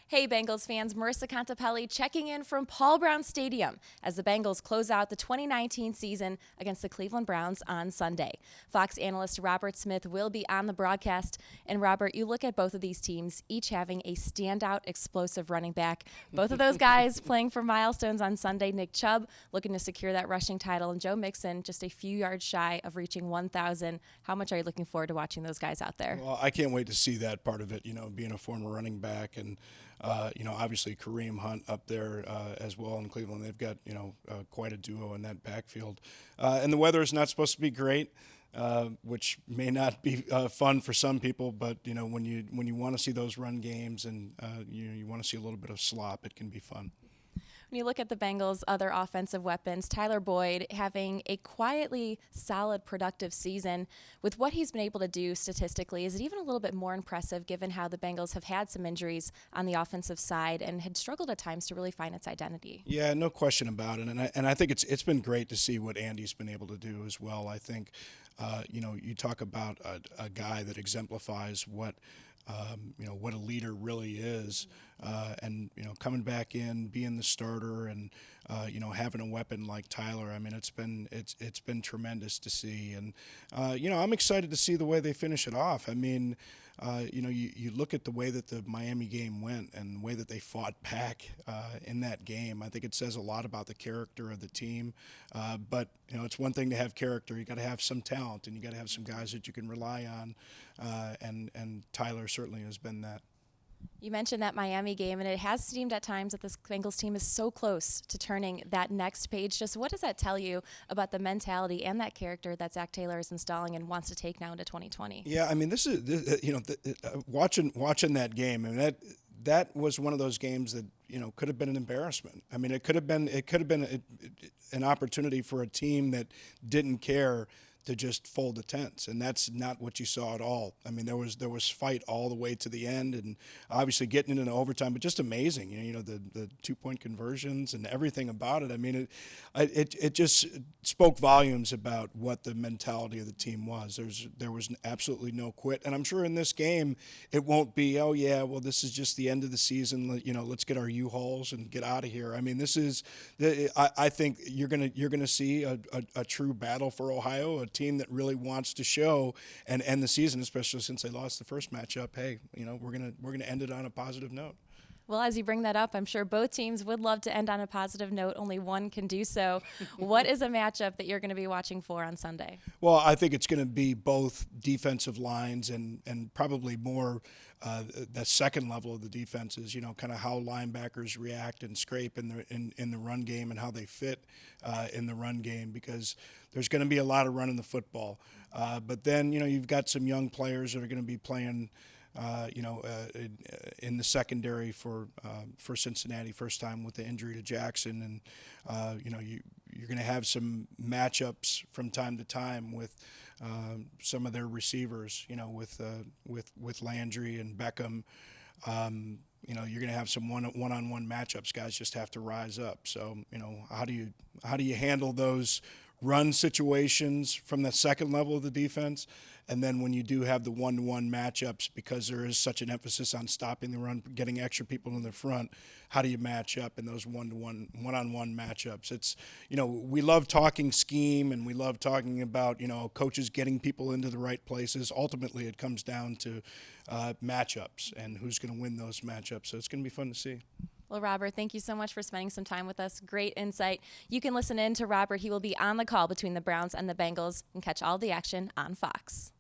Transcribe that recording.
Hey Bengals fans, Marisa Contipelli checking in from Paul Brown Stadium as the Bengals close out the 2019 season against the Cleveland Browns on Sunday. Fox analyst Robert Smith will be on the broadcast. And Robert, you look at both of these teams, each having a standout explosive running back. Both of those guys playing for milestones on Sunday. Nick Chubb looking to secure that rushing title, and Joe Mixon just a few yards shy of reaching 1,000. How much are you looking forward to watching those guys out there? Well, I can't wait to see that part of it, being a former running back and, obviously Kareem Hunt up there as well in Cleveland. They've got, quite a duo in that backfield. And the weather is not supposed to be great, which may not be fun for some people, but, when you want to see those run games and, you want to see a little bit of slop, it can be fun. When you look at the Bengals' other offensive weapons, Tyler Boyd having a quietly solid, productive season. With what he's been able to do statistically, is it even a little bit more impressive given how the Bengals have had some injuries on the offensive side and had struggled at times to really find its identity? Yeah, no question about it. And I think it's been great to see what Andy's been able to do as well. I think, you talk about a guy that exemplifies what what a leader really is, and coming back in, being the starter, and having a weapon like Tyler. I mean, it's been tremendous to see, and I'm excited to see the way they finish it off. I mean, you look at the way that the Miami game went and the way that they fought back in that game. I think it says a lot about the character of the team. But it's one thing to have character. You got to have some talent, and you got to have some guys that you can rely on. And Tyler certainly has been that. You mentioned that Miami game, and it has seemed at times that this Bengals team is so close to turning that next page. Just what does that tell you about the mentality and that character that Zach Taylor is installing and wants to take now into 2020? Yeah, I mean, watching that game, and that was one of those games that could have been an embarrassment. I mean, it could have been an opportunity for a team that didn't care to just fold the tents, and that's not what you saw at all. I mean, there was fight all the way to the end, and obviously getting into overtime, but just amazing. The 2-point conversions and everything about it. I mean, it just spoke volumes about what the mentality of the team was. There was absolutely no quit, and I'm sure in this game it won't be, oh yeah, well this is just the end of the season. Let's get our U-Hauls and get out of here. I mean, I think you're gonna see a true battle for Ohio. A team that really wants to show and end the season, especially since they lost the first matchup. Hey, we're gonna end it on a positive note. Well, as you bring that up, I'm sure both teams would love to end on a positive note. Only one can do so. What is a matchup that you're going to be watching for on Sunday? Well, I think it's going to be both defensive lines and probably more the second level of the defenses. Kind of how linebackers react and scrape in the run game and how they fit in the run game, because there's going to be a lot of running the football. But then you've got some young players that are going to be playing. In the secondary for Cincinnati, first time with the injury to Jackson, and you're going to have some matchups from time to time with some of their receivers, with Landry and Beckham. You're going to have some one-on-one matchups. Guys just have to rise up. So how do you handle those run situations from the second level of the defense? And then when you do have the one-to-one matchups, because there is such an emphasis on stopping the run, getting extra people in the front, how do you match up in those one-on-one matchups? It's, we love talking scheme, and we love talking about, coaches getting people into the right places. Ultimately, it comes down to matchups and who's going to win those matchups. So it's going to be fun to see. Well, Robert, thank you so much for spending some time with us. Great insight. You can listen in to Robert. He will be on the call between the Browns and the Bengals and catch all the action on Fox.